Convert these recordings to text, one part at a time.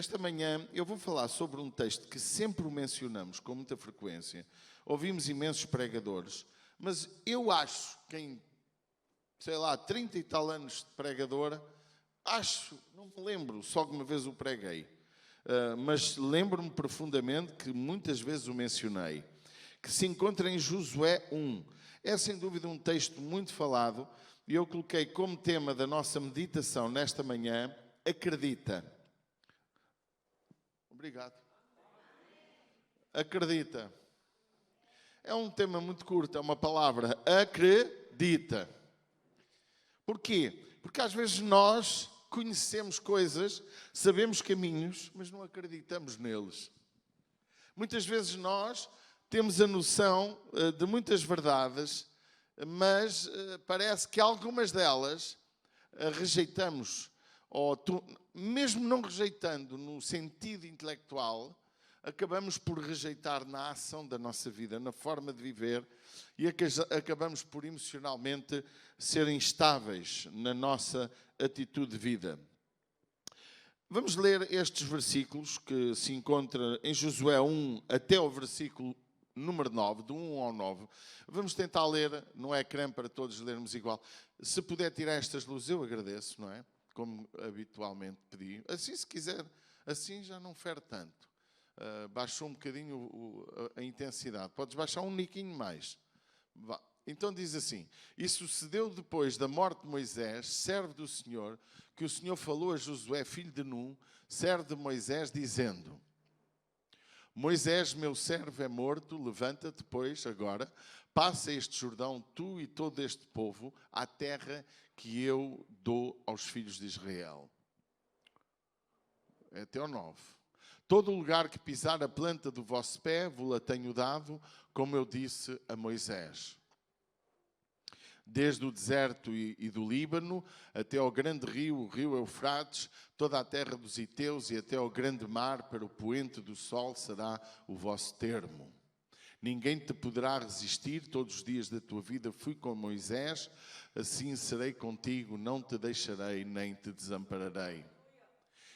Esta manhã eu vou falar sobre um texto que sempre o mencionamos com muita frequência. Ouvimos imensos pregadores, mas eu acho que em, 30 e tal anos de pregadora, não me lembro, só que uma vez o preguei, mas lembro-me profundamente que muitas vezes o mencionei, que se encontra em Josué 1. É sem dúvida um texto muito falado e eu coloquei como tema da nossa meditação nesta manhã, acredita. Obrigado. Acredita. É um tema muito curto, é uma palavra, acredita. Porquê? Porque às vezes nós conhecemos coisas, sabemos caminhos, mas não acreditamos neles. Muitas vezes nós temos a noção de muitas verdades, mas parece que algumas delas rejeitamos, ou mesmo não rejeitando no sentido intelectual, acabamos por rejeitar na ação da nossa vida, na forma de viver, e acabamos por emocionalmente ser instáveis na nossa atitude de vida. Vamos ler estes versículos que se encontram em Josué 1 até o versículo número 9, do 1 ao 9. Vamos tentar ler no ecrã para todos lermos igual. Se puder tirar estas luzes, eu agradeço, não é? Como habitualmente pedi. Assim, se quiser, assim já não fere tanto. Baixou um bocadinho a intensidade. Podes baixar um niquinho mais. Então diz assim: e sucedeu depois da morte de Moisés, servo do Senhor, que o Senhor falou a Josué, filho de Num, servo de Moisés, dizendo: Moisés, meu servo, é morto, levanta-te, pois, agora, passa este Jordão, tu e todo este povo, à terra que eu dou aos filhos de Israel. É até o 9. Todo o lugar que pisar a planta do vosso pé, vos-la tenho dado, como eu disse a Moisés. Desde o deserto e do Líbano, até ao grande rio, o rio Eufrates, toda a terra dos Iteus e até ao grande mar, para o poente do sol, será o vosso termo. Ninguém te poderá resistir, todos os dias da tua vida fui com Moisés, assim serei contigo, não te deixarei, nem te desampararei.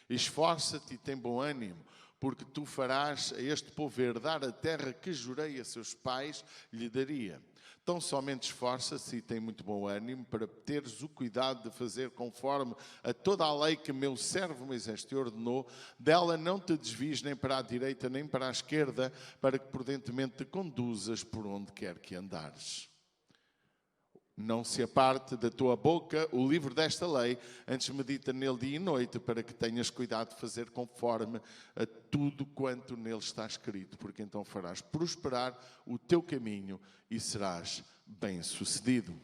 Esforça-te e tem bom ânimo, porque tu farás a este povo herdar a terra que jurei a seus pais lhe daria. Tão somente esforça-se e tem muito bom ânimo para teres o cuidado de fazer conforme a toda a lei que meu servo Moisés te ordenou. Dela não te desvies nem para a direita nem para a esquerda, para que prudentemente te conduzas por onde quer que andares. Não se aparte da tua boca o livro desta lei, antes medita nele dia e noite, para que tenhas cuidado de fazer conforme a tudo quanto nele está escrito, porque então farás prosperar o teu caminho e serás bem-sucedido.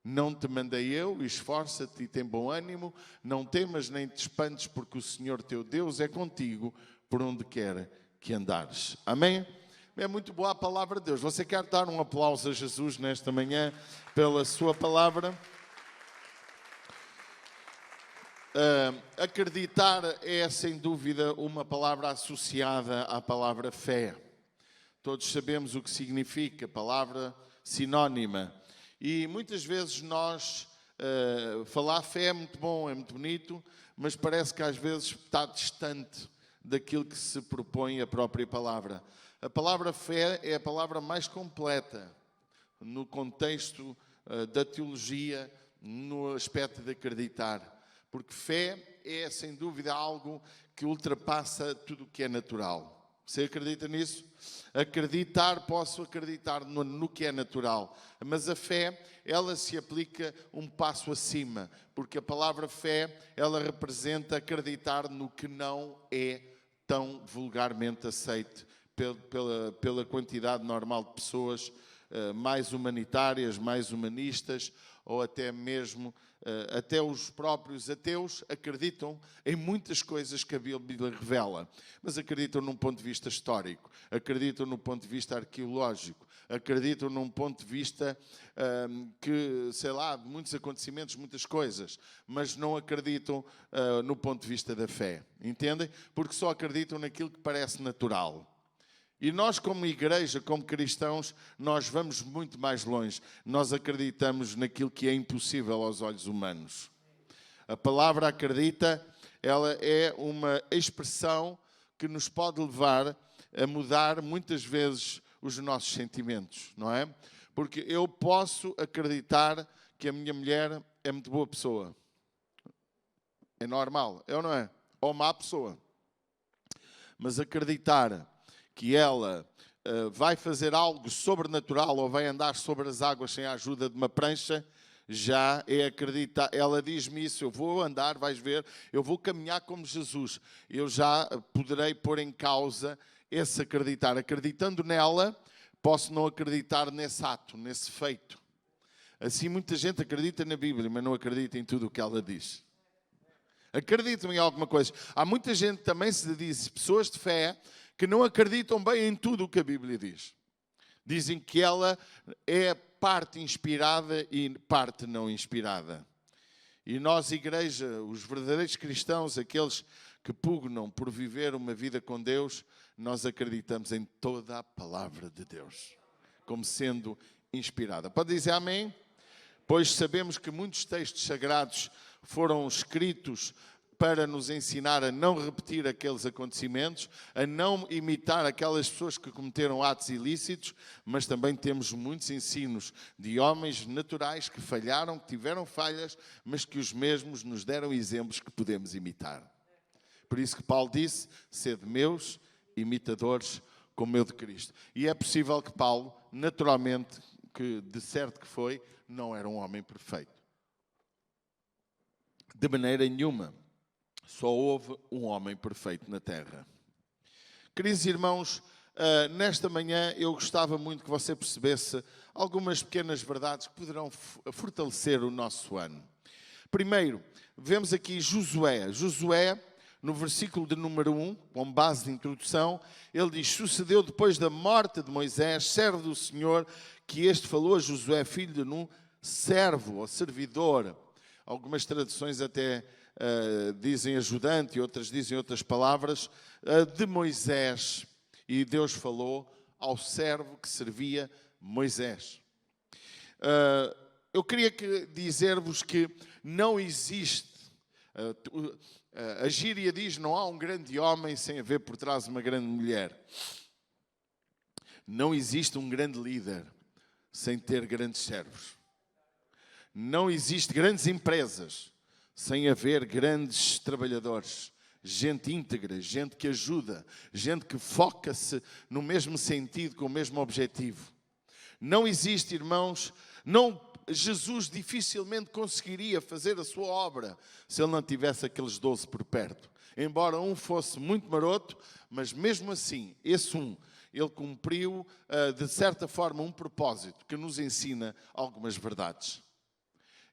Não te mandei eu, esforça-te e tem bom ânimo, não temas nem te espantes, porque o Senhor teu Deus é contigo por onde quer que andares. Amém? É muito boa a palavra de Deus. Você quer dar um aplauso a Jesus nesta manhã pela sua palavra? Acreditar é, sem dúvida, uma palavra associada à palavra fé. Todos sabemos o que significa, palavra sinónima. E muitas vezes nós, falar fé é muito bom, é muito bonito, mas parece que às vezes está distante daquilo que se propõe a própria palavra. A palavra fé é a palavra mais completa no contexto da teologia, no aspecto de acreditar. Porque fé é, sem dúvida, algo que ultrapassa tudo o que é natural. Você acredita nisso? Posso acreditar no que é natural. Mas a fé, ela se aplica um passo acima. Porque a palavra fé, ela representa acreditar no que não é tão vulgarmente aceito pela quantidade normal de pessoas mais humanitárias, mais humanistas, ou até mesmo até os próprios ateus acreditam em muitas coisas que a Bíblia revela, mas acreditam num ponto de vista histórico, acreditam num ponto de vista arqueológico, acreditam num ponto de vista que, sei lá, de muitos acontecimentos, muitas coisas, mas não acreditam no ponto de vista da fé, entendem? Porque só acreditam naquilo que parece natural. E nós, como igreja, como cristãos, nós vamos muito mais longe. Nós acreditamos naquilo que é impossível aos olhos humanos. A palavra acredita ela é uma expressão que nos pode levar a mudar muitas vezes os nossos sentimentos, não é? Porque eu posso acreditar que a minha mulher é muito boa pessoa. É normal, é ou não é? Ou má pessoa. Mas acreditar que ela vai fazer algo sobrenatural ou vai andar sobre as águas sem a ajuda de uma prancha, já é acreditar. Ela diz-me isso, eu vou andar, vais ver, eu vou caminhar como Jesus. Eu já poderei pôr em causa esse acreditar. Acreditando nela, posso não acreditar nesse ato, nesse feito. Assim, muita gente acredita na Bíblia, mas não acredita em tudo o que ela diz. Acreditam em alguma coisa. Há muita gente também, se diz, pessoas de fé, que não acreditam bem em tudo o que a Bíblia diz. Dizem que ela é parte inspirada e parte não inspirada. E nós, igreja, os verdadeiros cristãos, aqueles que pugnam por viver uma vida com Deus, nós acreditamos em toda a palavra de Deus, como sendo inspirada. Pode dizer amém? Pois sabemos que muitos textos sagrados foram escritos para nos ensinar a não repetir aqueles acontecimentos, a não imitar aquelas pessoas que cometeram atos ilícitos, mas também temos muitos ensinos de homens naturais que falharam, que tiveram falhas, mas que os mesmos nos deram exemplos que podemos imitar. Por isso que Paulo disse, sede meus imitadores como eu de Cristo. E é possível que Paulo, naturalmente, que de certo que foi, não era um homem perfeito. De maneira nenhuma. Só houve um homem perfeito na terra. Queridos irmãos, nesta manhã eu gostava muito que você percebesse algumas pequenas verdades que poderão fortalecer o nosso ano. Primeiro, vemos aqui Josué. Josué, no versículo de número 1, com base de introdução, ele diz: sucedeu depois da morte de Moisés, servo do Senhor, que este falou a Josué, filho de Nun, servo ou servidor. Algumas traduções até dizem ajudante e outras dizem outras palavras, de Moisés. E Deus falou ao servo que servia Moisés. Eu queria dizer-vos que não existe, a gíria diz, não há um grande homem sem haver por trás uma grande mulher. Não existe um grande líder sem ter grandes servos. Não existe grandes empresas sem haver grandes trabalhadores, gente íntegra, gente que ajuda, gente que foca-se no mesmo sentido, com o mesmo objetivo. Não existe, irmãos, Jesus dificilmente conseguiria fazer a sua obra se ele não tivesse aqueles 12 por perto. Embora um fosse muito maroto, mas mesmo assim, ele cumpriu, de certa forma, um propósito que nos ensina algumas verdades.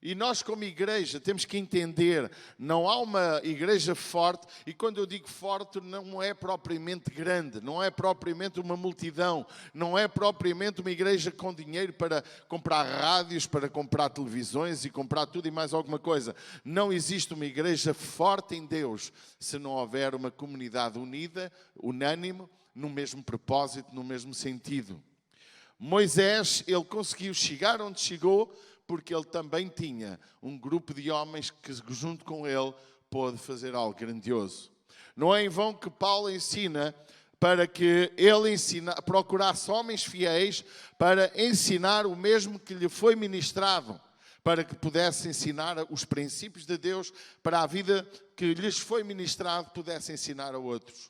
E nós, como igreja, temos que entender, não há uma igreja forte, e quando eu digo forte, não é propriamente grande, não é propriamente uma multidão, não é propriamente uma igreja com dinheiro para comprar rádios, para comprar televisões e comprar tudo e mais alguma coisa. Não existe uma igreja forte em Deus se não houver uma comunidade unida, unânime, no mesmo propósito, no mesmo sentido. Moisés, ele conseguiu chegar onde chegou, porque ele também tinha um grupo de homens que, junto com ele, pôde fazer algo grandioso. Não é em vão que Paulo ensina para que ele procurasse homens fiéis para ensinar o mesmo que lhe foi ministrado, para que pudesse ensinar os princípios de Deus, para a vida que lhes foi ministrado pudesse ensinar a outros.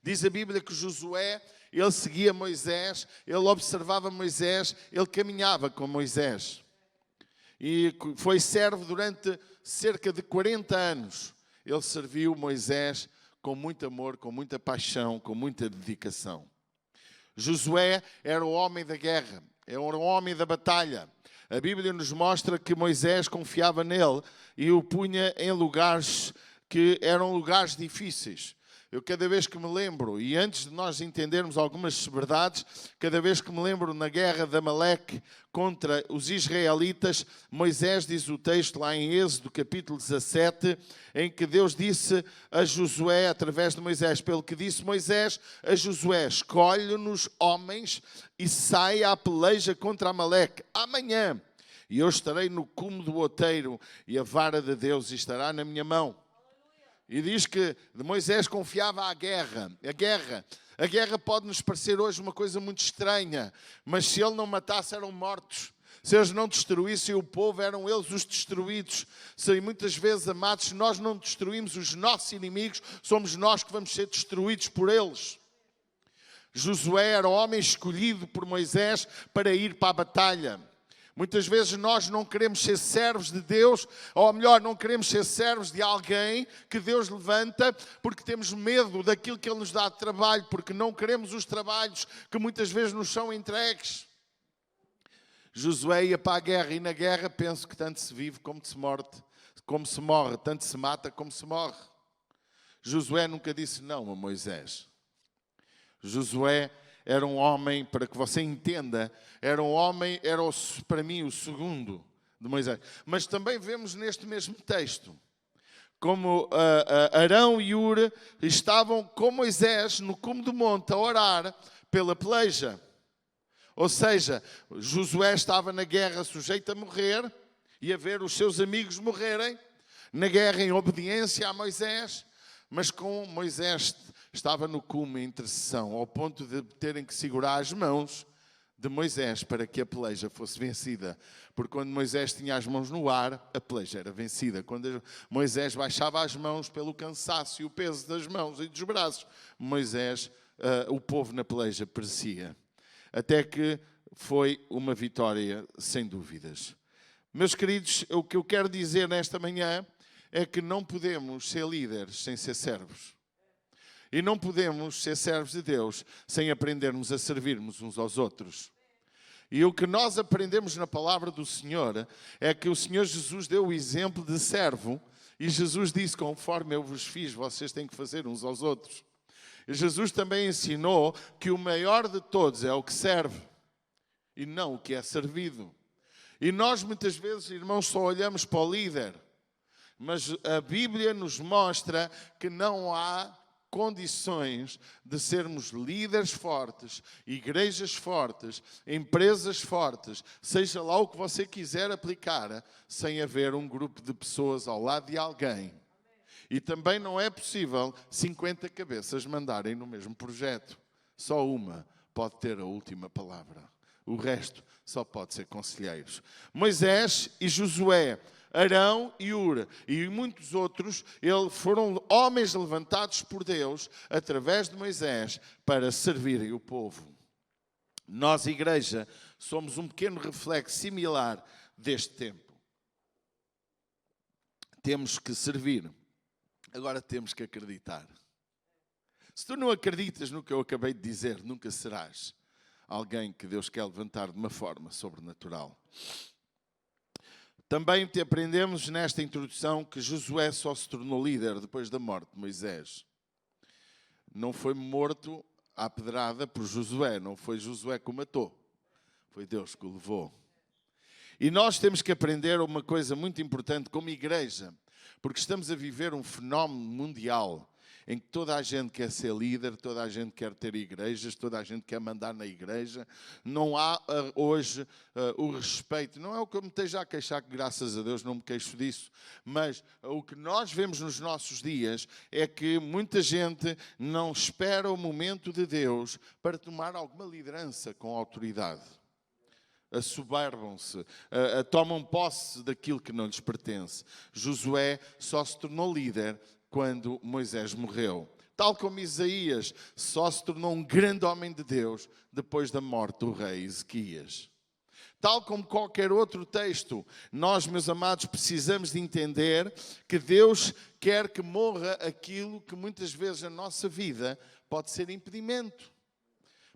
Diz a Bíblia que Josué, ele seguia Moisés, ele observava Moisés, ele caminhava com Moisés. E foi servo durante cerca de 40 anos. Ele serviu Moisés com muito amor, com muita paixão, com muita dedicação. Josué era o homem da guerra, era o homem da batalha. A Bíblia nos mostra que Moisés confiava nele e o punha em lugares que eram lugares difíceis. Eu cada vez que me lembro, e antes de nós entendermos algumas verdades, cada vez que me lembro na guerra de Amaleque contra os israelitas, Moisés diz o texto lá em Êxodo capítulo 17, em que Deus disse a Josué, através de Moisés, pelo que disse Moisés a Josué: escolhe-nos homens e saia à peleja contra Amaleque amanhã, e eu estarei no cume do outeiro e a vara de Deus estará na minha mão. E diz que Moisés confiava à guerra. A guerra pode nos parecer hoje uma coisa muito estranha, mas se ele não matasse, eram mortos. Se eles não destruíssem o povo, eram eles os destruídos. Se muitas vezes, amados, se nós não destruímos os nossos inimigos, somos nós que vamos ser destruídos por eles. Josué era o homem escolhido por Moisés para ir para a batalha. Muitas vezes nós não queremos ser servos de Deus, ou melhor, não queremos ser servos de alguém que Deus levanta, porque temos medo daquilo que Ele nos dá de trabalho, porque não queremos os trabalhos que muitas vezes nos são entregues. Josué ia para a guerra, e na guerra penso que tanto se vive como se morre, tanto se mata como se morre. Josué nunca disse não a Moisés. Josué era um homem, para que você entenda, era para mim o segundo de Moisés. Mas também vemos neste mesmo texto, como Arão e Hur estavam com Moisés no cume do monte a orar pela peleja. Ou seja, Josué estava na guerra sujeito a morrer e a ver os seus amigos morrerem, na guerra em obediência a Moisés, mas com Moisés estava no cume em intercessão, ao ponto de terem que segurar as mãos de Moisés para que a peleja fosse vencida. Porque quando Moisés tinha as mãos no ar, a peleja era vencida. Quando Moisés baixava as mãos pelo cansaço e o peso das mãos e dos braços, o povo na peleja perecia. Até que foi uma vitória sem dúvidas. Meus queridos, o que eu quero dizer nesta manhã é que não podemos ser líderes sem ser servos. E não podemos ser servos de Deus sem aprendermos a servirmos uns aos outros. E o que nós aprendemos na palavra do Senhor é que o Senhor Jesus deu o exemplo de servo. E Jesus disse, conforme eu vos fiz, vocês têm que fazer uns aos outros. E Jesus também ensinou que o maior de todos é o que serve e não o que é servido. E nós muitas vezes, irmãos, só olhamos para o líder. Mas a Bíblia nos mostra que não há condições de sermos líderes fortes, igrejas fortes, empresas fortes, seja lá o que você quiser aplicar, sem haver um grupo de pessoas ao lado de alguém. E também não é possível 50 cabeças mandarem no mesmo projeto. Só uma pode ter a última palavra. O resto só pode ser conselheiros. Moisés e Josué, Arão e Hur e muitos outros, foram homens levantados por Deus através de Moisés para servirem o povo. Nós, igreja, somos um pequeno reflexo similar deste tempo. Temos que servir. Agora temos que acreditar. Se tu não acreditas no que eu acabei de dizer, nunca serás alguém que Deus quer levantar de uma forma sobrenatural. Também aprendemos nesta introdução que Josué só se tornou líder depois da morte de Moisés. Não foi morto à pedrada por Josué, não foi Josué que o matou, foi Deus que o levou. E nós temos que aprender uma coisa muito importante como igreja, porque estamos a viver um fenómeno mundial em que toda a gente quer ser líder, toda a gente quer ter igrejas, toda a gente quer mandar na igreja. Não há hoje o respeito. Não é o que eu me esteja a queixar, que graças a Deus não me queixo disso. Mas o que nós vemos nos nossos dias é que muita gente não espera o momento de Deus para tomar alguma liderança com autoridade. Assoberbam-se, tomam posse daquilo que não lhes pertence. Josué só se tornou líder quando Moisés morreu. Tal como Isaías só se tornou um grande homem de Deus depois da morte do rei Ezequias. Tal como qualquer outro texto, nós, meus amados, precisamos de entender que Deus quer que morra aquilo que muitas vezes na nossa vida pode ser impedimento.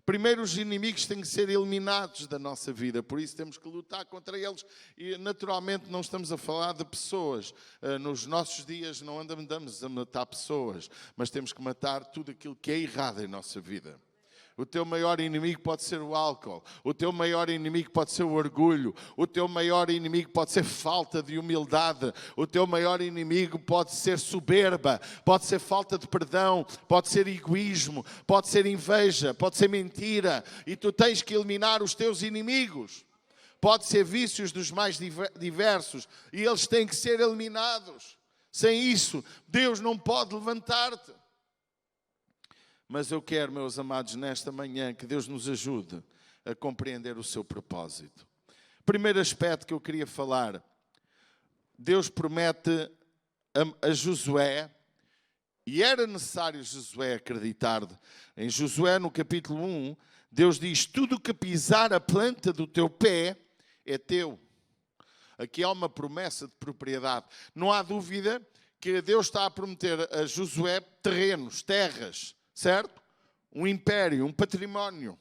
Primeiro, os inimigos têm que ser eliminados da nossa vida, por isso temos que lutar contra eles. E naturalmente não estamos a falar de pessoas. Nos nossos dias não andamos a matar pessoas, mas temos que matar tudo aquilo que é errado em nossa vida. O teu maior inimigo pode ser o álcool, o teu maior inimigo pode ser o orgulho, o teu maior inimigo pode ser falta de humildade, o teu maior inimigo pode ser soberba, pode ser falta de perdão, pode ser egoísmo, pode ser inveja, pode ser mentira, e tu tens que eliminar os teus inimigos. Pode ser vícios dos mais diversos, e eles têm que ser eliminados. Sem isso, Deus não pode levantar-te. Mas eu quero, meus amados, nesta manhã, que Deus nos ajude a compreender o seu propósito. Primeiro aspecto que eu queria falar. Deus promete a Josué, e era necessário Josué acreditar. Em Josué, no capítulo 1, Deus diz: tudo que pisar a planta do teu pé é teu. Aqui há uma promessa de propriedade. Não há dúvida que Deus está a prometer a Josué terrenos, terras, certo? Um império, um património.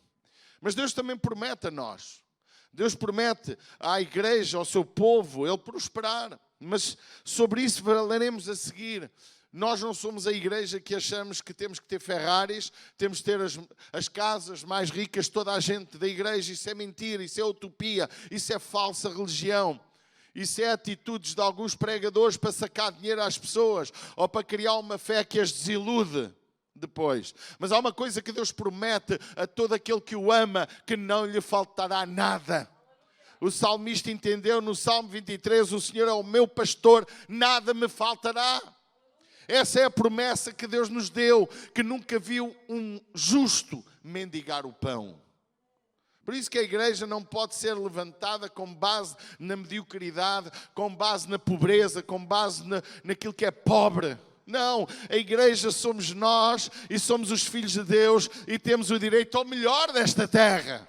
Mas Deus também promete a nós. Deus promete à igreja, ao seu povo, ele prosperar. Mas sobre isso falaremos a seguir. Nós não somos a igreja que achamos que temos que ter Ferraris, temos que ter as casas mais ricas de toda a gente da igreja. Isso é mentira, isso é utopia, isso é falsa religião. Isso é atitudes de alguns pregadores para sacar dinheiro às pessoas ou para criar uma fé que as desilude depois. Mas há uma coisa que Deus promete a todo aquele que o ama, que não lhe faltará nada. O salmista entendeu no Salmo 23, o Senhor é o meu pastor, nada me faltará. Essa é a promessa que Deus nos deu, que nunca viu um justo mendigar o pão. Por isso que a igreja não pode ser levantada com base na mediocridade, com base na pobreza, com base naquilo que é pobre. Não, a igreja somos nós e somos os filhos de Deus e temos o direito ao melhor desta terra.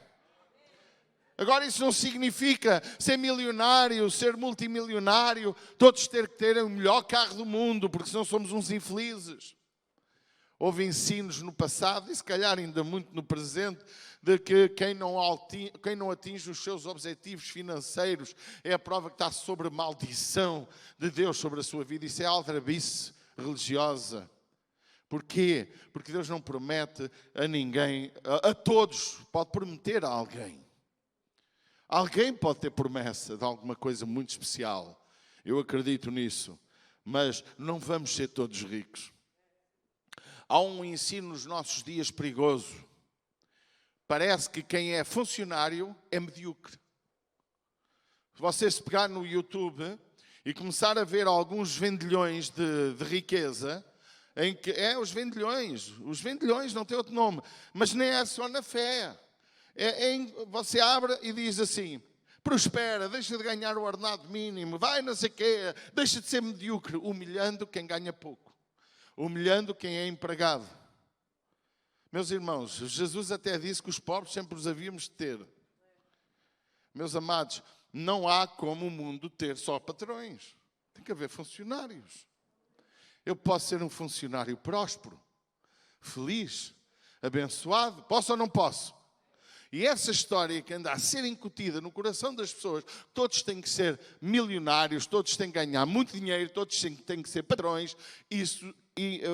Agora isso não significa ser milionário, ser multimilionário, todos terem o melhor carro do mundo, porque senão somos uns infelizes. Houve ensinos no passado, e se calhar ainda muito no presente, de que quem não atinge os seus objetivos financeiros é a prova que está sobre a maldição de Deus sobre a sua vida. Isso é aldrabice religiosa. Porquê? Porque Deus não promete a ninguém, a todos, pode prometer a alguém. Alguém pode ter promessa de alguma coisa muito especial. Eu acredito nisso. Mas não vamos ser todos ricos. Há um ensino nos nossos dias perigoso. Parece que quem é funcionário é medíocre. Se você se pegar no YouTube e começar a ver alguns vendilhões de riqueza, em que os vendilhões não têm outro nome, mas nem é só na fé. Você abre e diz assim: prospera, deixa de ganhar o ordenado mínimo, vai não sei o quê, deixa de ser medíocre, humilhando quem ganha pouco, humilhando quem é empregado. Meus irmãos, Jesus até disse que os pobres sempre os havíamos de ter. Meus amados, não há como o mundo ter só patrões. Tem que haver funcionários. Eu posso ser um funcionário próspero, feliz, abençoado. Posso ou não posso? E essa história que anda a ser incutida no coração das pessoas, todos têm que ser milionários, todos têm que ganhar muito dinheiro, todos têm que ser patrões, isso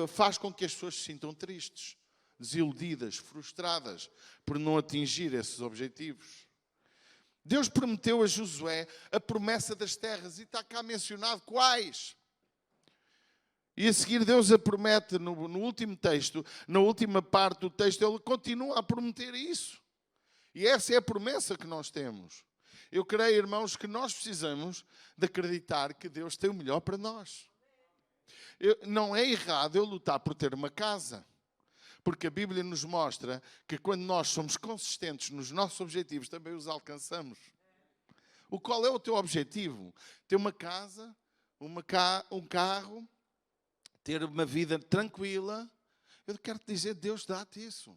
faz com que as pessoas se sintam tristes, desiludidas, frustradas por não atingir esses objetivos. Deus prometeu a Josué a promessa das terras e está cá mencionado quais. E a seguir Deus a promete no último texto, na última parte do texto, Ele continua a prometer isso. E essa é a promessa que nós temos. Eu creio, irmãos, que nós precisamos de acreditar que Deus tem o melhor para nós. Não é errado eu lutar por ter uma casa. Porque a Bíblia nos mostra que quando nós somos consistentes nos nossos objetivos, também os alcançamos. Qual é o teu objetivo? Ter uma casa, um carro, ter uma vida tranquila. Eu quero te dizer, Deus dá-te isso.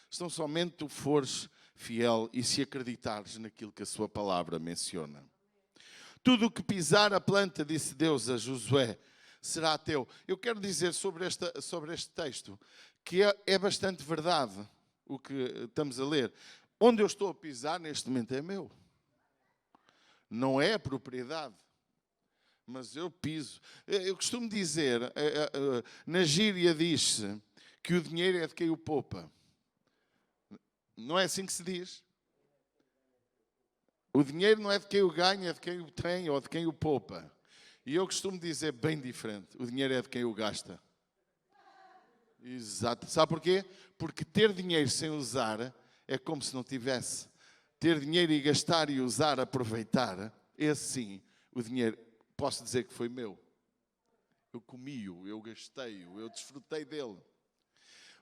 Se não somente tu fores fiel e se acreditares naquilo que a sua palavra menciona. Tudo o que pisar a planta, disse Deus a Josué, será teu. Eu quero dizer sobre este texto que é bastante verdade o que estamos a ler. Onde eu estou a pisar neste momento é meu. Não é a propriedade, mas eu piso. Eu costumo dizer, na gíria diz-se que o dinheiro é de quem o poupa. Não é assim que se diz? O dinheiro não é de quem o ganha, é de quem o tem ou de quem o poupa. E eu costumo dizer bem diferente. O dinheiro é de quem o gasta. Exato. Sabe porquê? Porque ter dinheiro sem usar é como se não tivesse. Ter dinheiro e gastar e usar, aproveitar, esse sim, o dinheiro, posso dizer que foi meu. Eu comi-o, eu gastei-o, eu desfrutei dele.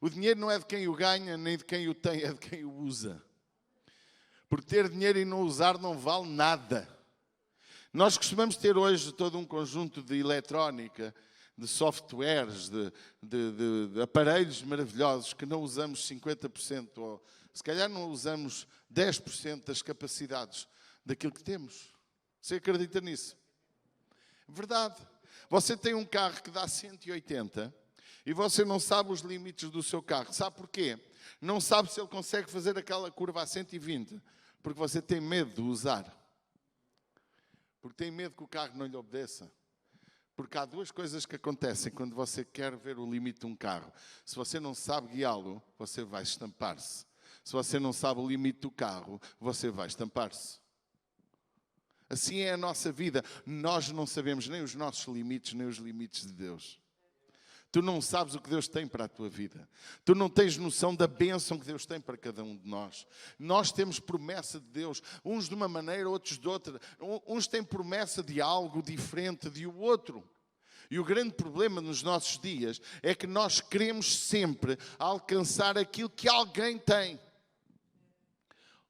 O dinheiro não é de quem o ganha, nem de quem o tem, é de quem o usa. Porque ter dinheiro e não usar não vale nada. Nós costumamos ter hoje todo um conjunto de eletrónica, de softwares, de aparelhos maravilhosos que não usamos 50%, ou se calhar não usamos 10% das capacidades daquilo que temos. Você acredita nisso? Verdade. Você tem um carro que dá 180 e você não sabe os limites do seu carro. Sabe porquê? Não sabe se ele consegue fazer aquela curva a 120, porque você tem medo de usar. Porque tem medo que o carro não lhe obedeça. Porque há duas coisas que acontecem quando você quer ver o limite de um carro. Se você não sabe guiá-lo, você vai estampar-se. Se você não sabe o limite do carro, você vai estampar-se. Assim é a nossa vida. Nós não sabemos nem os nossos limites, nem os limites de Deus. Tu não sabes o que Deus tem para a tua vida. Tu não tens noção da bênção que Deus tem para cada um de nós. Nós temos promessa de Deus, uns de uma maneira, outros de outra. Uns têm promessa de algo diferente de o outro. E o grande problema nos nossos dias é que nós queremos sempre alcançar aquilo que alguém tem.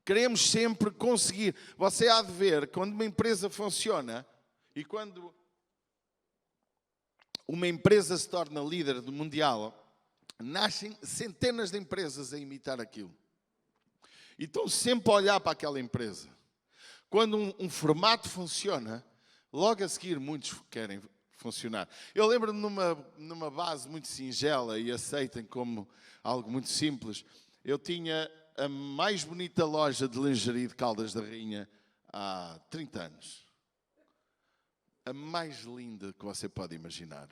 Queremos sempre conseguir. Você há de ver, quando uma empresa funciona e quando uma empresa se torna líder do mundial, nascem centenas de empresas a imitar aquilo. E estão sempre a olhar para aquela empresa. Quando um formato funciona, logo a seguir muitos querem funcionar. Eu lembro-me numa base muito singela e aceitem como algo muito simples. Eu tinha a mais bonita loja de lingerie de Caldas da Rainha há 30 anos. A mais linda que você pode imaginar.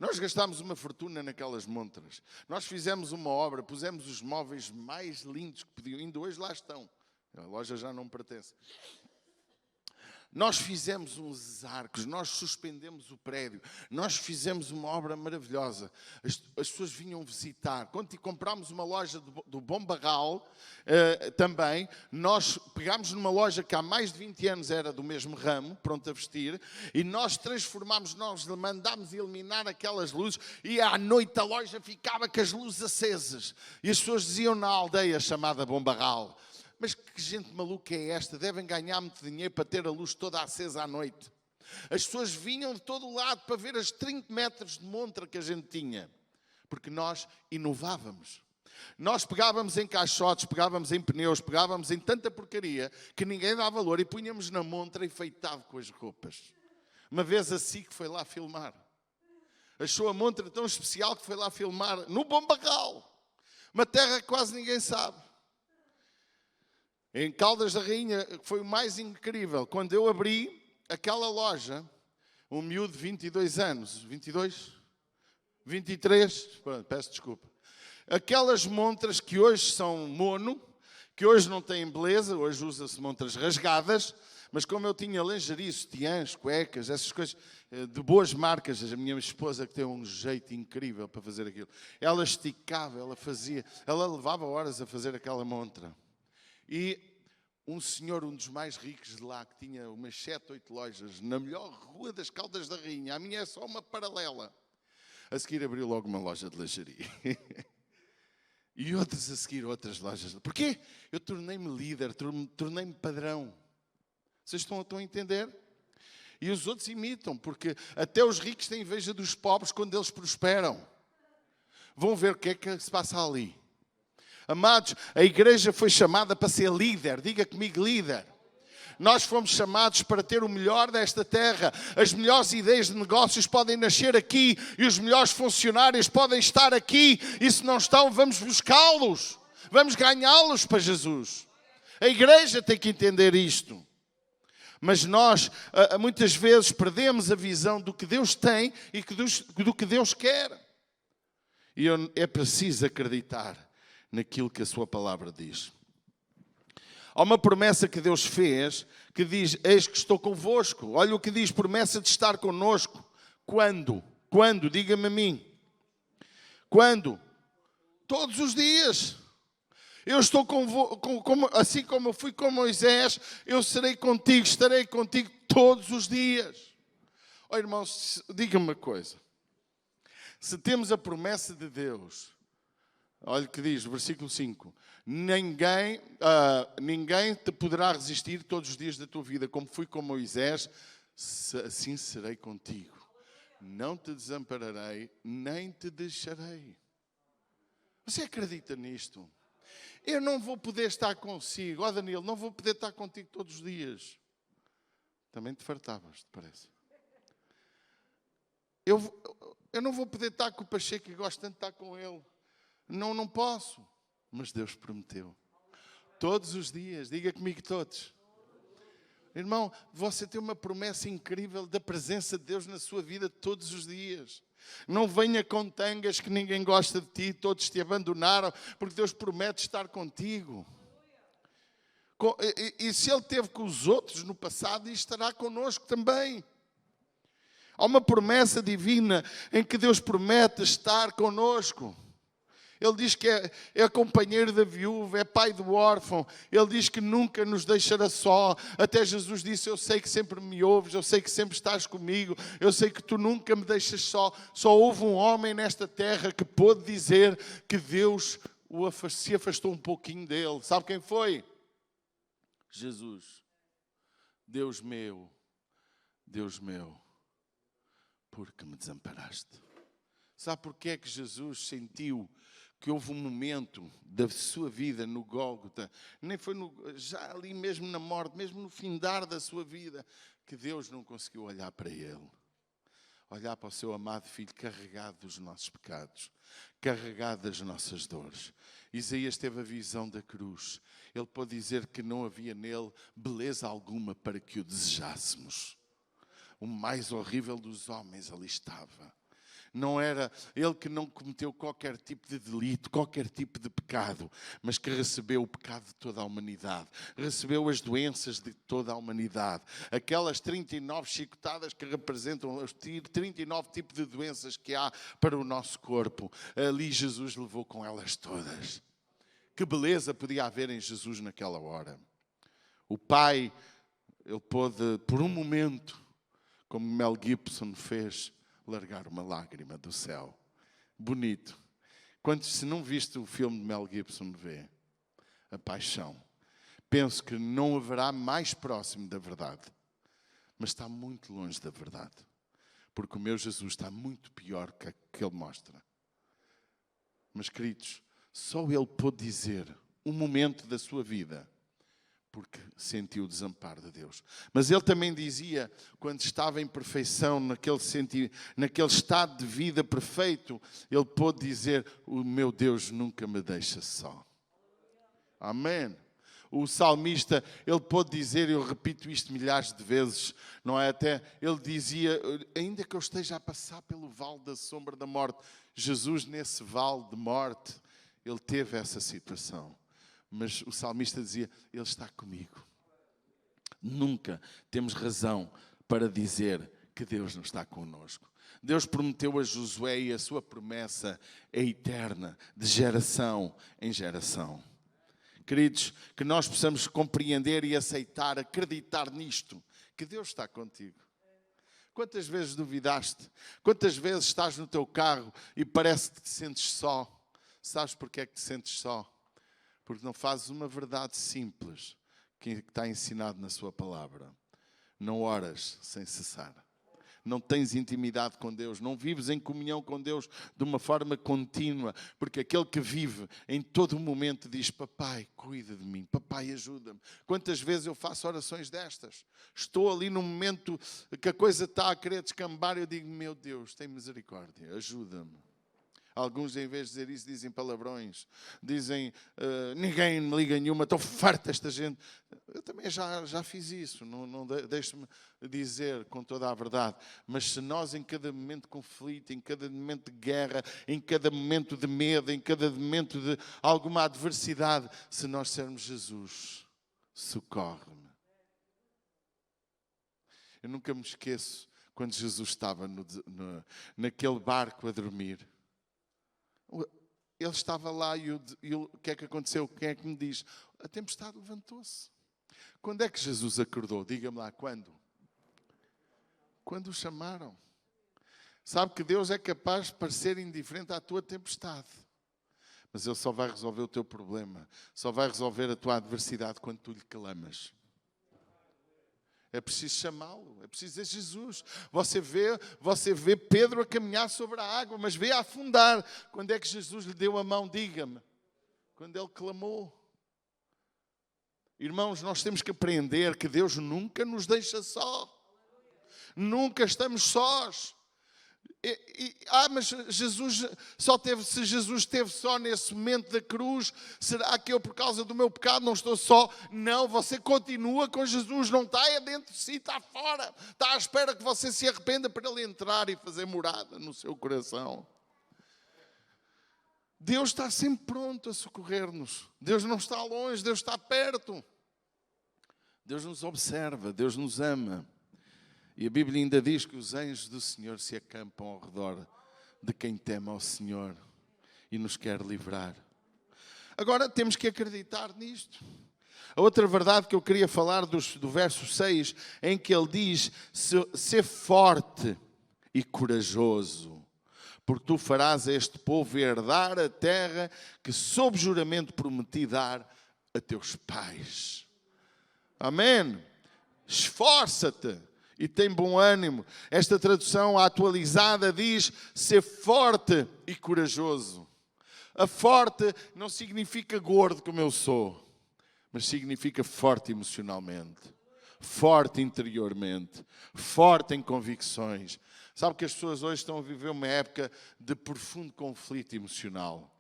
Nós gastámos uma fortuna naquelas montras. Nós fizemos uma obra, pusemos os móveis mais lindos que podiam. Ainda hoje lá estão. A loja já não me pertence. Nós fizemos uns arcos, nós suspendemos o prédio, nós fizemos uma obra maravilhosa. As pessoas vinham visitar. Quando comprámos uma loja do Bom Barral, também, nós pegámos numa loja que há mais de 20 anos era do mesmo ramo, pronto a vestir, e nós transformámos, nós mandámos eliminar aquelas luzes, e à noite a loja ficava com as luzes acesas. E as pessoas diziam na aldeia chamada Bom Barral: mas que gente maluca é esta? Devem ganhar muito dinheiro para ter a luz toda acesa à noite. As pessoas vinham de todo o lado para ver as 30 metros de montra que a gente tinha. Porque nós inovávamos. Nós pegávamos em caixotes, pegávamos em pneus, pegávamos em tanta porcaria que ninguém dá valor e punhamos na montra enfeitado com as roupas. Uma vez a SIC foi lá filmar. Achou a montra tão especial que foi lá filmar no Bom Barral. Uma terra que quase ninguém sabe. Em Caldas da Rainha foi o mais incrível. Quando eu abri aquela loja, um miúdo de 22 anos, 22? 23? Peço desculpa. Aquelas montras que hoje são mono, que hoje não têm beleza, hoje usa-se montras rasgadas, mas como eu tinha lingerie, sutiãs, cuecas, essas coisas de boas marcas, a minha esposa que tem um jeito incrível para fazer aquilo, ela esticava, ela fazia, ela levava horas a fazer aquela montra. E um senhor, um dos mais ricos de lá, que tinha umas 7, 8 lojas, na melhor rua das Caldas da Rainha, a minha é só uma paralela, a seguir abriu logo uma loja de lingerie. E outros a seguir, outras lojas. Porquê? Eu tornei-me líder, tornei-me padrão. Vocês estão a entender? E os outros imitam, porque até os ricos têm inveja dos pobres quando eles prosperam. Vão ver o que é que se passa ali. Amados, a igreja foi chamada para ser líder. Diga comigo, líder. Nós fomos chamados para ter o melhor desta terra. As melhores ideias de negócios podem nascer aqui e os melhores funcionários podem estar aqui. E se não estão, vamos buscá-los. Vamos ganhá-los para Jesus. A igreja tem que entender isto. Mas nós, muitas vezes, perdemos a visão do que Deus tem e do que Deus quer. E é preciso acreditar naquilo que a sua palavra diz. Há uma promessa que Deus fez, que diz: eis que estou convosco. Olha o que diz, promessa de estar connosco. Quando? Quando? Diga-me a mim. Quando? Todos os dias. Eu estou assim como eu fui com Moisés, eu serei contigo, estarei contigo todos os dias. Oh, irmãos, diga-me uma coisa. Se temos a promessa de Deus, olha o que diz, versículo 5. Ninguém te poderá resistir todos os dias da tua vida, como fui com Moisés, assim serei contigo. Não te desampararei, nem te deixarei. Você acredita nisto? Eu não vou poder estar consigo. Ó Danilo, não vou poder estar contigo todos os dias. Também te fartavas, te parece? Eu não vou poder estar com o Pacheco e gosto tanto de estar com ele. Não posso. Mas Deus prometeu. Todos os dias. Diga comigo todos. Irmão, você tem uma promessa incrível da presença de Deus na sua vida todos os dias. Não venha com tangas que ninguém gosta de ti, todos te abandonaram, porque Deus promete estar contigo. E se Ele esteve com os outros no passado, Ele estará connosco também. Há uma promessa divina em que Deus promete estar connosco. Ele diz que é companheiro da viúva, é pai do órfão. Ele diz que nunca nos deixará só. Até Jesus disse, eu sei que sempre me ouves, eu sei que sempre estás comigo, eu sei que tu nunca me deixas só. Só houve um homem nesta terra que pôde dizer que Deus se afastou um pouquinho dele. Sabe quem foi? Jesus. Deus meu, porque me desamparaste. Sabe porquê é que Jesus sentiu que houve um momento da sua vida no Gólgota, nem foi já ali mesmo na morte, mesmo no findar da sua vida, que Deus não conseguiu olhar para ele? Olhar para o seu amado Filho carregado dos nossos pecados, carregado das nossas dores. Isaías teve a visão da cruz. Ele pôde dizer que não havia nele beleza alguma para que o desejássemos. O mais horrível dos homens ali estava. Não era ele que não cometeu qualquer tipo de delito, qualquer tipo de pecado, mas que recebeu o pecado de toda a humanidade, recebeu as doenças de toda a humanidade, aquelas 39 chicotadas que representam os 39 tipos de doenças que há para o nosso corpo. Ali Jesus levou com elas todas. Que beleza podia haver em Jesus naquela hora. O Pai, ele pôde, por um momento, como Mel Gibson fez, largar uma lágrima do céu. Bonito. Quantos, se não viste o filme de Mel Gibson, vê A Paixão. Penso que não haverá mais próximo da verdade. Mas está muito longe da verdade. Porque o meu Jesus está muito pior que o que ele mostra. Mas, queridos, só ele pôde dizer um momento da sua vida porque sentiu o desamparo de Deus. Mas ele também dizia, quando estava em perfeição, naquele estado de vida perfeito, ele pôde dizer, o meu Deus nunca me deixa só. Amém. O salmista, ele pôde dizer, eu repito isto milhares de vezes, não é? Até ele dizia, ainda que eu esteja a passar pelo vale da sombra da morte, Jesus nesse vale de morte, ele teve essa situação. Mas o salmista dizia, Ele está comigo. Nunca temos razão para dizer que Deus não está connosco. Deus prometeu a Josué e a sua promessa é eterna, de geração em geração. Queridos, que nós possamos compreender e aceitar, acreditar nisto, que Deus está contigo. Quantas vezes duvidaste? Quantas vezes estás no teu carro e parece que te sentes só? Sabes porque é que te sentes só? Porque não fazes uma verdade simples que está ensinado na sua palavra. Não oras sem cessar. Não tens intimidade com Deus. Não vives em comunhão com Deus de uma forma contínua. Porque aquele que vive em todo momento diz, papai, cuida de mim. Papai, ajuda-me. Quantas vezes eu faço orações destas? Estou ali num momento que a coisa está a querer descambar e eu digo, meu Deus, tem misericórdia, ajuda-me. Alguns, em vez de dizer isso, dizem palavrões. Dizem, ninguém me liga nenhuma, estou farto desta gente. Eu também já fiz isso, não deixe-me dizer com toda a verdade. Mas se nós, em cada momento de conflito, em cada momento de guerra, em cada momento de medo, em cada momento de alguma adversidade, se nós dissermos, Jesus, socorre-me. Eu nunca me esqueço quando Jesus estava naquele barco a dormir. Ele estava lá e o que é que aconteceu? Quem é que me diz? A tempestade levantou-se. Quando é que Jesus acordou? Diga-me lá, quando? Quando o chamaram. Sabe que Deus é capaz de parecer indiferente à tua tempestade. Mas Ele só vai resolver o teu problema. Só vai resolver a tua adversidade quando tu lhe clamas. É preciso chamá-lo. É preciso dizer Jesus. Você vê Pedro a caminhar sobre a água, mas vê a afundar. Quando é que Jesus lhe deu a mão? Diga-me. Quando ele clamou. Irmãos, nós temos que aprender que Deus nunca nos deixa só. Nunca estamos sós. Mas se Jesus esteve só nesse momento da cruz, será que eu, por causa do meu pecado, não estou só? Não, você continua com Jesus, não está dentro de si, está fora. Está à espera que você se arrependa para Ele entrar e fazer morada no seu coração. Deus está sempre pronto a socorrer-nos. Deus não está longe, Deus está perto. Deus nos observa, Deus nos ama. E a Bíblia ainda diz que os anjos do Senhor se acampam ao redor de quem teme ao Senhor e nos quer livrar. Agora temos que acreditar nisto. A outra verdade que eu queria falar do verso 6, em que ele diz: ser forte e corajoso, porque tu farás a este povo herdar a terra que sob juramento prometi dar a teus pais. Amém? Esforça-te e tem bom ânimo. Esta tradução atualizada diz ser forte e corajoso. A forte não significa gordo como eu sou, mas significa forte emocionalmente, forte interiormente, forte em convicções. Sabe que as pessoas hoje estão a viver uma época de profundo conflito emocional.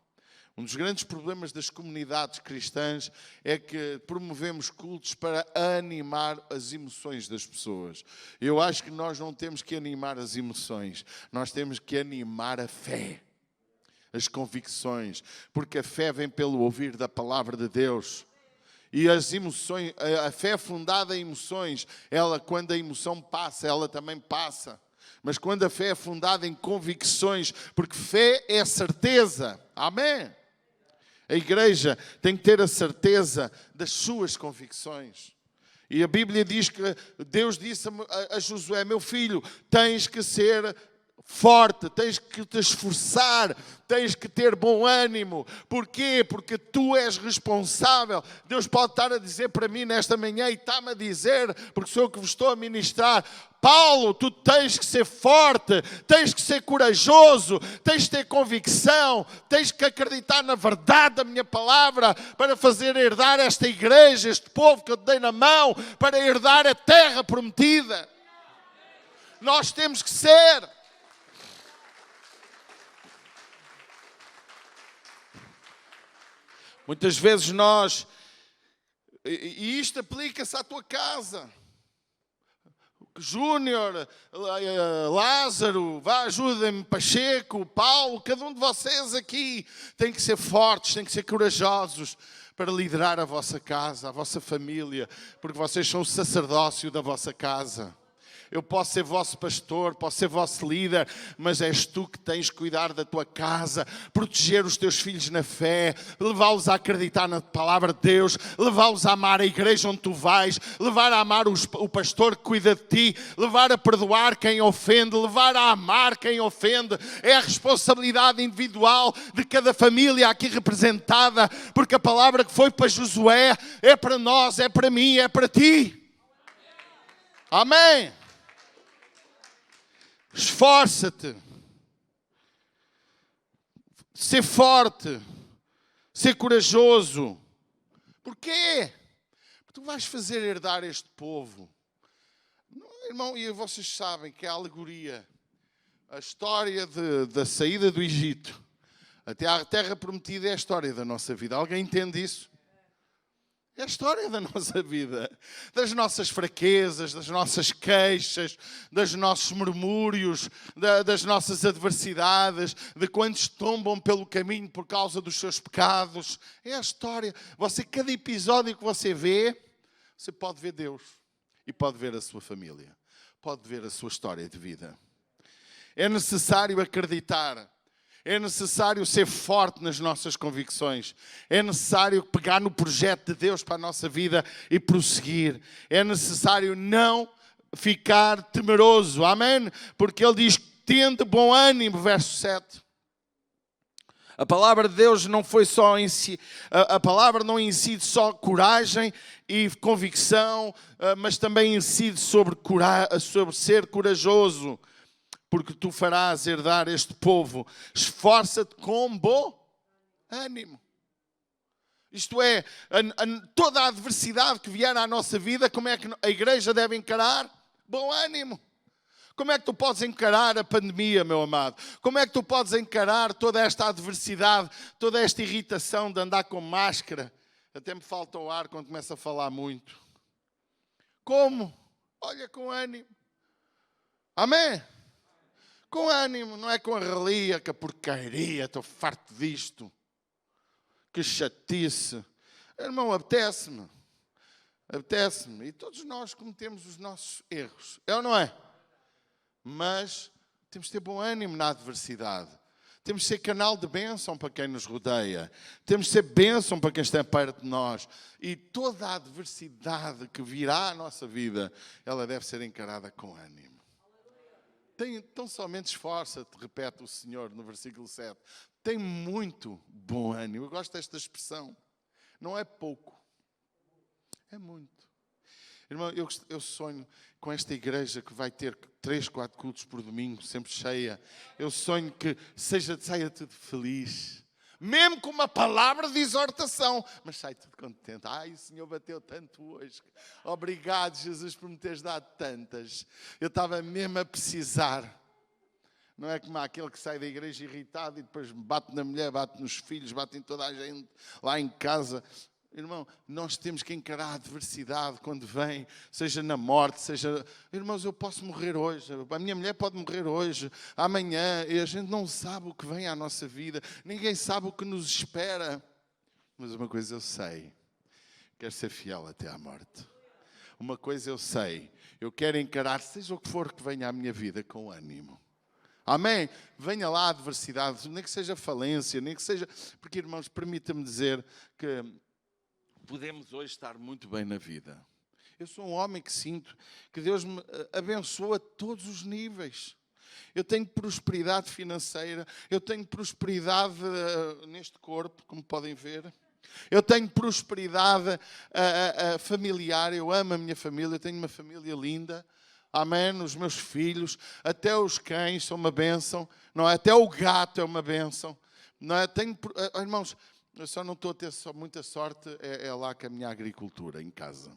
Um dos grandes problemas das comunidades cristãs é que promovemos cultos para animar as emoções das pessoas. Eu acho que nós não temos que animar as emoções, nós temos que animar a fé, as convicções, porque a fé vem pelo ouvir da palavra de Deus. E as emoções, a fé fundada em emoções, ela, quando a emoção passa, ela também passa. Mas quando a fé é fundada em convicções, porque fé é certeza, amém? A igreja tem que ter a certeza das suas convicções. E a Bíblia diz que Deus disse a Josué: meu filho, tens que ser forte, tens que te esforçar, tens que ter bom ânimo. Porquê? Porque tu és responsável. Deus pode estar a dizer para mim nesta manhã, e está-me a dizer, porque sou eu que vos estou a ministrar: Paulo, tu tens que ser forte, tens que ser corajoso, tens que ter convicção, tens que acreditar na verdade da minha palavra para fazer herdar esta igreja, este povo que eu te dei na mão, para herdar a terra prometida. Nós temos que ser. Muitas vezes e isto aplica-se à tua casa. Júnior, Lázaro, ajuda-me, Pacheco, Paulo, cada um de vocês aqui tem que ser fortes, tem que ser corajosos para liderar a vossa casa, a vossa família, porque vocês são o sacerdócio da vossa casa. Eu posso ser vosso pastor, posso ser vosso líder, mas és tu que tens que cuidar da tua casa, proteger os teus filhos na fé, levá-los a acreditar na palavra de Deus, levá-los a amar a igreja onde tu vais, levar a amar o pastor que cuida de ti, levar a perdoar quem ofende, levar a amar quem ofende. É a responsabilidade individual de cada família aqui representada, porque a palavra que foi para Josué é para nós, é para mim, é para ti. Amém. Esforça-te, ser forte, ser corajoso. Porquê? Porque tu vais fazer herdar este povo. Irmão, e vocês sabem que a alegoria, a história da saída do Egito até à terra prometida é a história da nossa vida. Alguém entende isso? É a história da nossa vida, das nossas fraquezas, das nossas queixas, dos nossos murmúrios, das nossas adversidades, de quantos tombam pelo caminho por causa dos seus pecados. É a história. Cada episódio que você vê, você pode ver Deus e pode ver a sua família, pode ver a sua história de vida. É necessário acreditar. É necessário ser forte nas nossas convicções. É necessário pegar no projeto de Deus para a nossa vida e prosseguir. É necessário não ficar temeroso. Amém? Porque Ele diz: tende bom ânimo, verso 7. A palavra de Deus não foi só em si, a palavra não incide só coragem e convicção, mas também incide sobre ser corajoso, porque tu farás herdar este povo. Esforça-te com bom ânimo. Isto é, toda a adversidade que vier à nossa vida, como é que a igreja deve encarar? Bom ânimo. Como é que tu podes encarar a pandemia, meu amado? Como é que tu podes encarar toda esta adversidade, toda esta irritação de andar com máscara? Até me falta o ar quando começo a falar muito. Como? Olha, com ânimo. Amém? Com ânimo, não é com a relia, que a porcaria, estou farto disto. Que chatice. Irmão, apetece-me. Apetece-me. E todos nós cometemos os nossos erros. É ou não é? Mas temos de ter bom ânimo na adversidade. Temos de ser canal de bênção para quem nos rodeia. Temos de ser bênção para quem está perto de nós. E toda a adversidade que virá à nossa vida, ela deve ser encarada com ânimo. Então somente esforça-te, repete o Senhor no versículo 7. Tem muito bom ânimo. Eu gosto desta expressão. Não é pouco. É muito. Irmão, eu sonho com esta igreja que vai ter 3, 4 cultos por domingo, sempre cheia. Eu sonho que saia tudo feliz. Mesmo com uma palavra de exortação. Mas sai tudo contente. Ai, o Senhor bateu tanto hoje. Obrigado, Jesus, por me teres dado tantas. Eu estava mesmo a precisar. Não é como aquele que sai da igreja irritado e depois bate na mulher, bate nos filhos, bate em toda a gente lá em casa. Irmão, nós temos que encarar a adversidade quando vem, seja na morte, seja... Irmãos, eu posso morrer hoje, a minha mulher pode morrer hoje, amanhã, e a gente não sabe o que vem à nossa vida, ninguém sabe o que nos espera. Mas uma coisa eu sei, quero ser fiel até à morte. Uma coisa eu sei, eu quero encarar, seja o que for que venha à minha vida, com ânimo. Amém? Venha lá a adversidade, nem que seja falência, nem que seja... Porque, irmãos, permita-me dizer que podemos hoje estar muito bem na vida. Eu sou um homem que sinto que Deus me abençoa a todos os níveis. Eu tenho prosperidade financeira, eu tenho prosperidade neste corpo, como podem ver. Eu tenho prosperidade familiar, eu amo a minha família, eu tenho uma família linda. Amém? Os meus filhos, até os cães são uma bênção, não é? Até o gato é uma bênção. Não é? Irmãos, eu só não estou a ter muita sorte, é lá com a minha agricultura, em casa.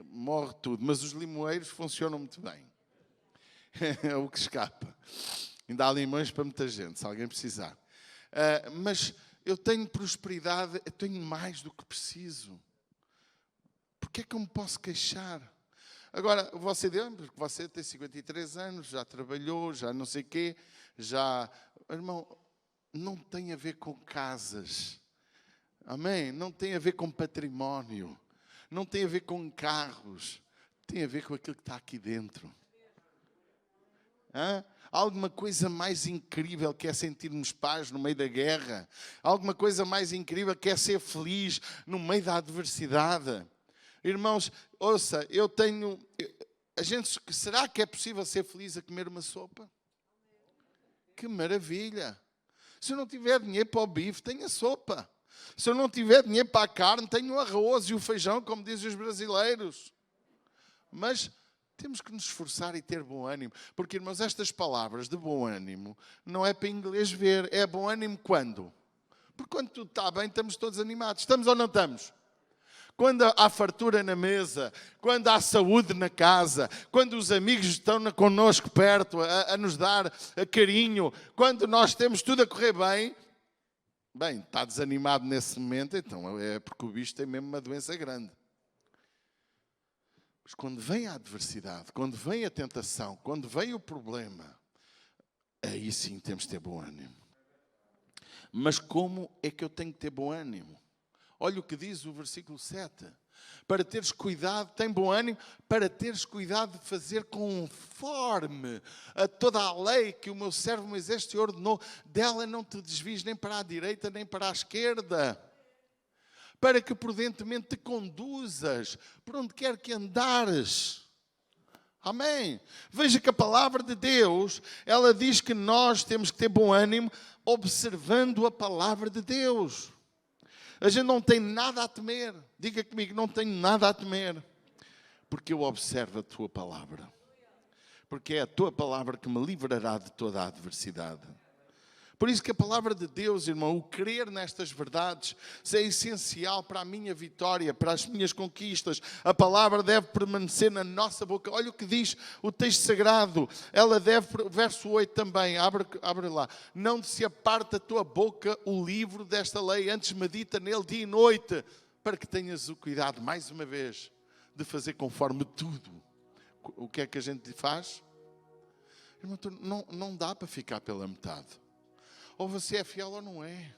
Morre tudo, mas os limoeiros funcionam muito bem. É o que escapa. Ainda há limões para muita gente, se alguém precisar. Mas eu tenho prosperidade, eu tenho mais do que preciso. Porquê é que eu me posso queixar? Agora, você tem 53 anos, já trabalhou, já não sei o quê, já... Irmão, não tem a ver com casas. Amém? Não tem a ver com património. Não tem a ver com carros. Tem a ver com aquilo que está aqui dentro. Hã? Há alguma coisa mais incrível que é sentirmos paz no meio da guerra? Há alguma coisa mais incrível que é ser feliz no meio da adversidade? Irmãos, ouça, será que é possível ser feliz a comer uma sopa? Que maravilha! Se eu não tiver dinheiro para o bife, tenho a sopa. Se eu não tiver dinheiro para a carne, tenho o arroz e o feijão, como dizem os brasileiros. Mas temos que nos esforçar e ter bom ânimo. Porque, irmãos, estas palavras de bom ânimo não é para inglês ver. É bom ânimo quando? Porque quando tudo está bem, estamos todos animados. Estamos ou não estamos? Quando há fartura na mesa, quando há saúde na casa, quando os amigos estão connosco perto a nos dar carinho, quando nós temos tudo a correr bem, está desanimado nesse momento, então é porque o bicho tem mesmo uma doença grande. Mas quando vem a adversidade, quando vem a tentação, quando vem o problema, aí sim temos de ter bom ânimo. Mas como é que eu tenho que ter bom ânimo? Olha o que diz o versículo 7. Para teres cuidado, tem bom ânimo, para teres cuidado de fazer conforme a toda a lei que o meu servo Moisés te ordenou. Dela não te desvies nem para a direita nem para a esquerda. Para que prudentemente te conduzas por onde quer que andares. Amém. Veja que a palavra de Deus, ela diz que nós temos que ter bom ânimo observando a palavra de Deus. A gente não tem nada a temer. Diga comigo, não tenho nada a temer. Porque eu observo a tua palavra. Porque é a tua palavra que me livrará de toda a adversidade. Por isso que a palavra de Deus, irmão, o crer nestas verdades, é essencial para a minha vitória, para as minhas conquistas. A palavra deve permanecer na nossa boca. Olha o que diz o texto sagrado. Ela deve, verso 8 também, abre lá. Não se aparte da tua boca o livro desta lei, antes medita nele dia e noite, para que tenhas o cuidado, mais uma vez, de fazer conforme tudo. O que é que a gente faz? Irmão, não dá para ficar pela metade. Ou você é fiel ou não é.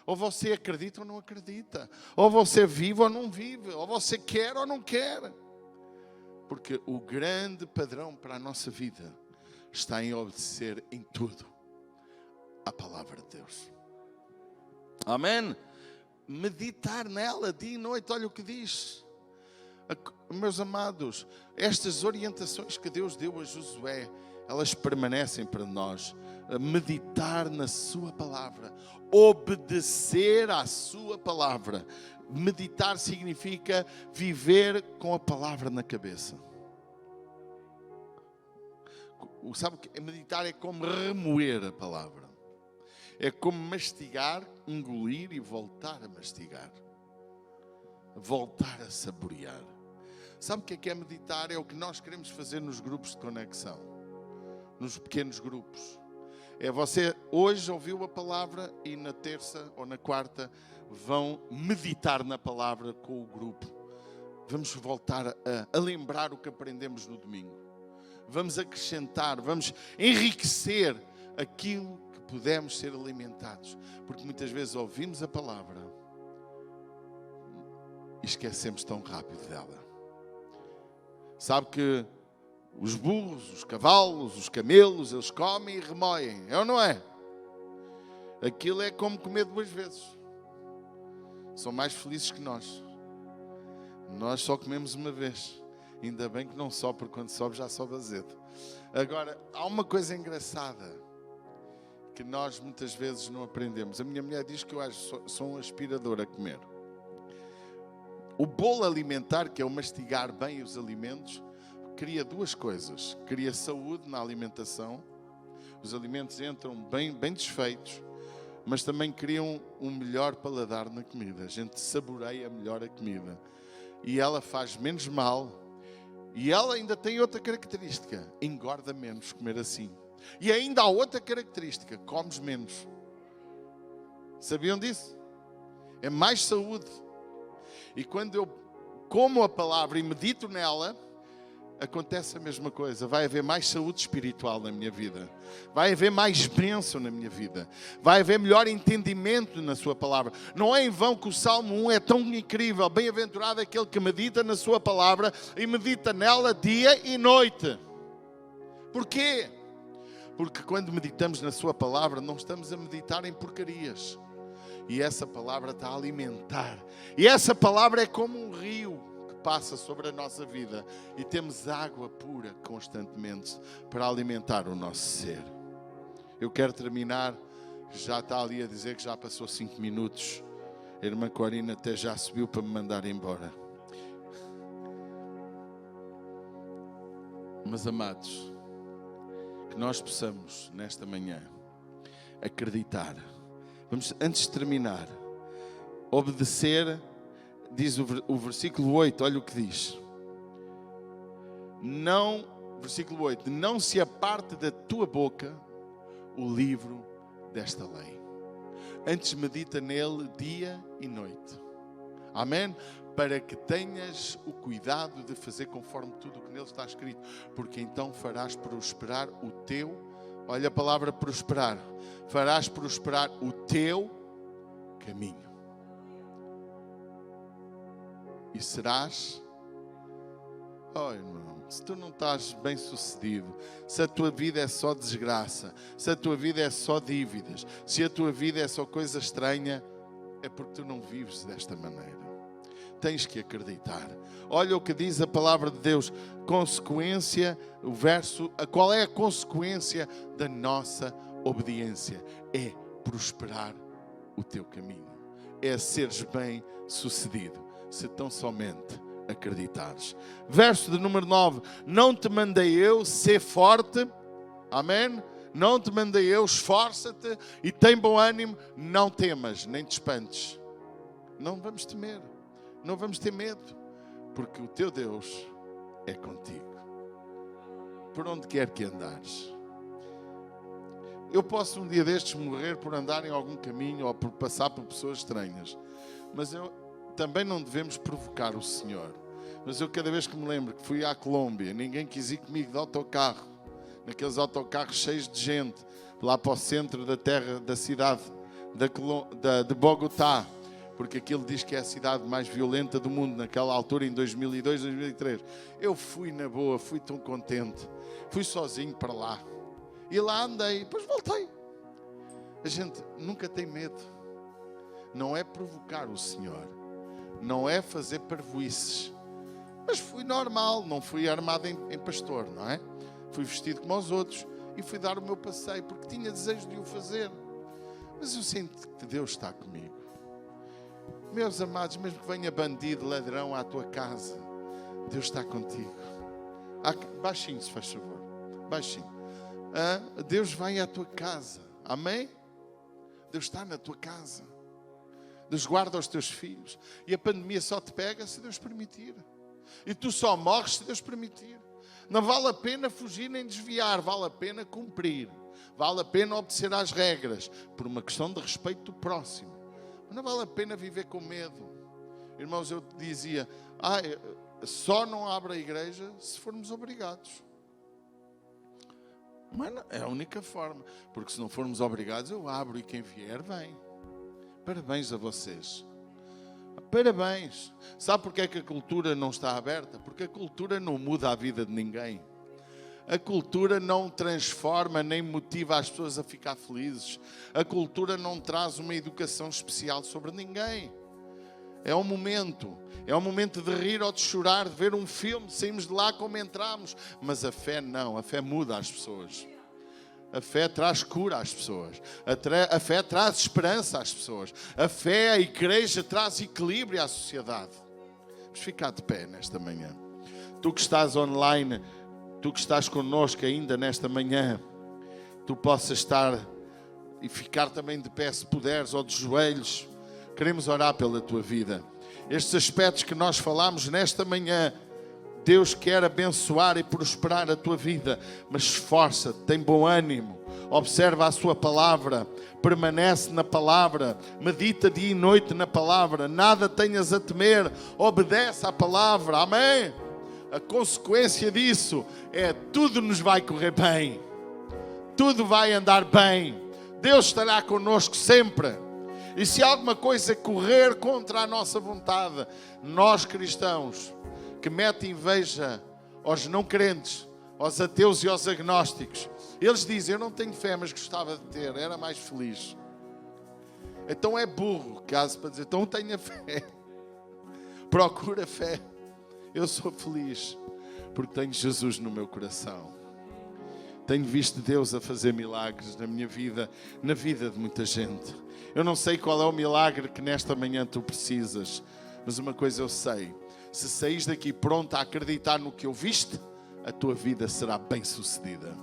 Ou você acredita ou não acredita. Ou você vive ou não vive. Ou você quer ou não quer. Porque o grande padrão para a nossa vida está em obedecer em tudo a palavra de Deus. Amém? Meditar nela dia e noite. Olha o que diz. Meus amados, estas orientações que Deus deu a Josué, elas permanecem para nós. Meditar na sua palavra, obedecer à sua palavra. Meditar significa viver com a palavra na cabeça. Sabe que meditar é como remoer a palavra. É como mastigar, engolir e voltar a mastigar. Voltar a saborear. Sabe o que é meditar? É o que nós queremos fazer nos grupos de conexão. Nos pequenos grupos. É você hoje ouviu a palavra e na terça ou na quarta vão meditar na palavra com o grupo. Vamos voltar a lembrar o que aprendemos no domingo. Vamos acrescentar, vamos enriquecer aquilo que pudemos ser alimentados. Porque muitas vezes ouvimos a palavra e esquecemos tão rápido dela. Sabe que os burros, os cavalos, os camelos, eles comem e remoem. É ou não é? Aquilo é como comer duas vezes. São mais felizes que nós. Nós só comemos uma vez. Ainda bem que não sobe, porque quando sobe já sobe azedo. Agora, há uma coisa engraçada que nós muitas vezes não aprendemos. A minha mulher diz que eu sou um aspirador a comer. O bolo alimentar, que é o mastigar bem os alimentos, cria duas coisas. Cria saúde na alimentação. Os alimentos entram bem desfeitos, mas também criam um melhor paladar na comida. A gente saboreia melhor a comida. E ela faz menos mal. E ela ainda tem outra característica. Engorda menos comer assim. E ainda há outra característica. Comes menos. Sabiam disso? É mais saúde. E quando eu como a palavra e medito nela, acontece a mesma coisa. Vai haver mais saúde espiritual na minha vida. Vai haver mais bênção na minha vida. Vai haver melhor entendimento na sua palavra. Não é em vão que o Salmo 1 é tão incrível. Bem-aventurado aquele que medita na sua palavra e medita nela dia e noite. Porquê? Porque quando meditamos na sua palavra, não estamos a meditar em porcarias. E essa palavra está a alimentar. E essa palavra é como um rio passa sobre a nossa vida e temos água pura constantemente para alimentar o nosso ser. Eu quero terminar, já está ali a dizer que já passou 5 minutos. A irmã Corina até já subiu para me mandar embora. Mas amados, que nós possamos nesta manhã acreditar. Vamos, antes de terminar, obedecer. Diz o versículo 8, olha o que diz. Versículo 8. Não se aparte da tua boca o livro desta lei. Antes medita nele dia e noite. Amém? Para que tenhas o cuidado de fazer conforme tudo o que nele está escrito. Porque então farás prosperar o teu, olha a palavra prosperar. Farás prosperar o teu caminho. E serás, irmão, se tu não estás bem sucedido, se a tua vida é só desgraça, se a tua vida é só dívidas, se a tua vida é só coisa estranha, é porque tu não vives desta maneira. tens que acreditar. Olha o que diz a palavra de Deus. Consequência, o verso, qual é a consequência da nossa obediência? É prosperar o teu caminho. É seres bem sucedido, se tão somente acreditares. Verso de número 9. Não te mandei eu, ser forte. Amém? Não te mandei eu, esforça-te e tem bom ânimo. Não temas, nem te espantes. Não vamos temer. Não vamos ter medo. Porque o teu Deus é contigo. Por onde quer que andares. Eu posso um dia destes morrer por andar em algum caminho ou por passar por pessoas estranhas. Mas também não devemos provocar o Senhor. Mas eu cada vez que me lembro que fui à Colômbia, ninguém quis ir comigo de autocarro. Naqueles autocarros cheios de gente. Lá para o centro da terra, da cidade de Bogotá. Porque aquilo diz que é a cidade mais violenta do mundo naquela altura, em 2002, 2003. Eu fui na boa, fui tão contente. Fui sozinho para lá. E lá andei, depois voltei. A gente nunca tem medo. Não é provocar o Senhor. Não é fazer parvoices. Mas fui normal, não fui armado em pastor, não é? Fui vestido como os outros e fui dar o meu passeio, porque tinha desejo de o fazer. Mas eu sinto que Deus está comigo. Meus amados, mesmo que venha bandido, ladrão à tua casa, Deus está contigo. Baixinho, se faz favor. Baixinho. Deus vai à tua casa. Amém? Deus está na tua casa. Deus guarda os teus filhos. E a pandemia só te pega se Deus permitir. E tu só morres se Deus permitir. Não vale a pena fugir nem desviar. Vale a pena cumprir. Vale a pena obedecer às regras. Por uma questão de respeito do próximo. Não vale a pena viver com medo. Irmãos, eu dizia, só não abre a igreja se formos obrigados. Mas não, é a única forma. Porque se não formos obrigados, eu abro e quem vier, vem. Parabéns a vocês. Parabéns. Sabe porque é que a cultura não está aberta? Porque a cultura não muda a vida de ninguém. A cultura não transforma nem motiva as pessoas a ficar felizes. A cultura não traz uma educação especial sobre ninguém. É um momento de rir ou de chorar, de ver um filme, saímos de lá como entramos. Mas a fé não, a fé muda as pessoas. A fé traz cura às pessoas. A fé traz esperança às pessoas. A fé, a igreja, traz equilíbrio à sociedade. Vamos ficar de pé nesta manhã. Tu que estás online, tu que estás connosco ainda nesta manhã, tu possas estar e ficar também de pé se puderes, ou de joelhos. Queremos orar pela tua vida. Estes aspectos que nós falamos nesta manhã, Deus quer abençoar e prosperar a tua vida, mas esforça-te, tem bom ânimo, observa a sua palavra, permanece na palavra, medita dia e noite na palavra, nada tenhas a temer, obedece à palavra, amém? A consequência disso é tudo nos vai correr bem, tudo vai andar bem, Deus estará connosco sempre. E se alguma coisa correr contra a nossa vontade, nós cristãos, que metem inveja aos não crentes, aos ateus e aos agnósticos, eles dizem, eu não tenho fé, mas gostava de ter, era mais feliz. Então é burro, caso para dizer, então tenha fé, procura fé. Eu sou feliz porque tenho Jesus no meu coração. Tenho visto Deus a fazer milagres na minha vida, na vida de muita gente. Eu não sei qual é o milagre que nesta manhã tu precisas, mas uma coisa eu sei. Se saís daqui pronto a acreditar no que ouviste, a tua vida será bem sucedida.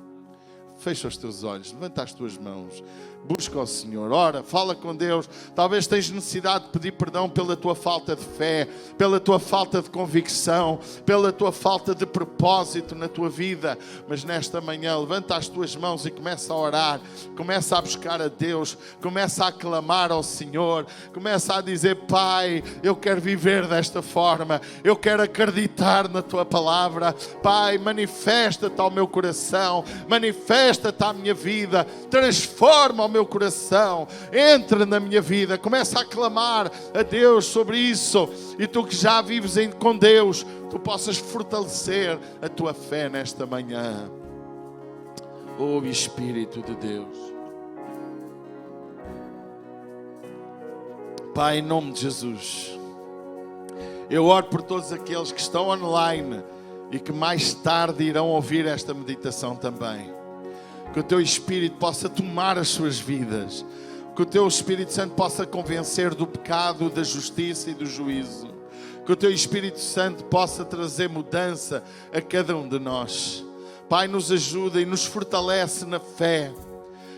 Fecha os teus olhos, levanta as tuas mãos, busca ao Senhor, ora, fala com Deus. Talvez tenhas necessidade de pedir perdão pela tua falta de fé, pela tua falta de convicção, pela tua falta de propósito na tua vida. Mas nesta manhã, levanta as tuas mãos e começa a orar, começa a buscar a Deus, começa a clamar ao Senhor, começa a dizer, Pai, eu quero viver desta forma, eu quero acreditar na tua palavra. Pai, manifesta-te ao meu coração, manifesta-te à minha vida, transforma o meu coração, entra na minha vida, começa a clamar a Deus sobre isso, e tu que já vives com Deus, tu possas fortalecer a tua fé nesta manhã. Oh Espírito de Deus, Pai, em nome de Jesus, Eu oro por todos aqueles que estão online e que mais tarde irão ouvir esta meditação também. Que o Teu Espírito possa tomar as suas vidas. Que o Teu Espírito Santo possa convencer do pecado, da justiça e do juízo. Que o Teu Espírito Santo possa trazer mudança a cada um de nós. Pai, nos ajuda e nos fortalece na fé.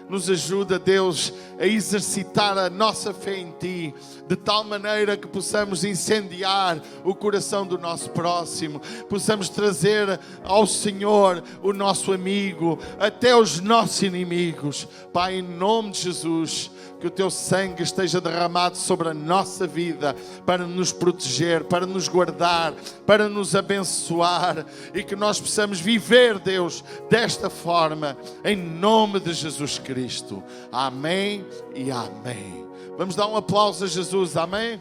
Nos ajuda, Deus, a exercitar a nossa fé em Ti, de tal maneira que possamos incendiar o coração do nosso próximo, possamos trazer ao Senhor o nosso amigo, até os nossos inimigos. Pai, em nome de Jesus, que o Teu sangue esteja derramado sobre a nossa vida, para nos proteger, para nos guardar, para nos abençoar, e que nós possamos viver, Deus, desta forma, em nome de Jesus Cristo. Amém e amém. Vamos dar um aplauso a Jesus, amém?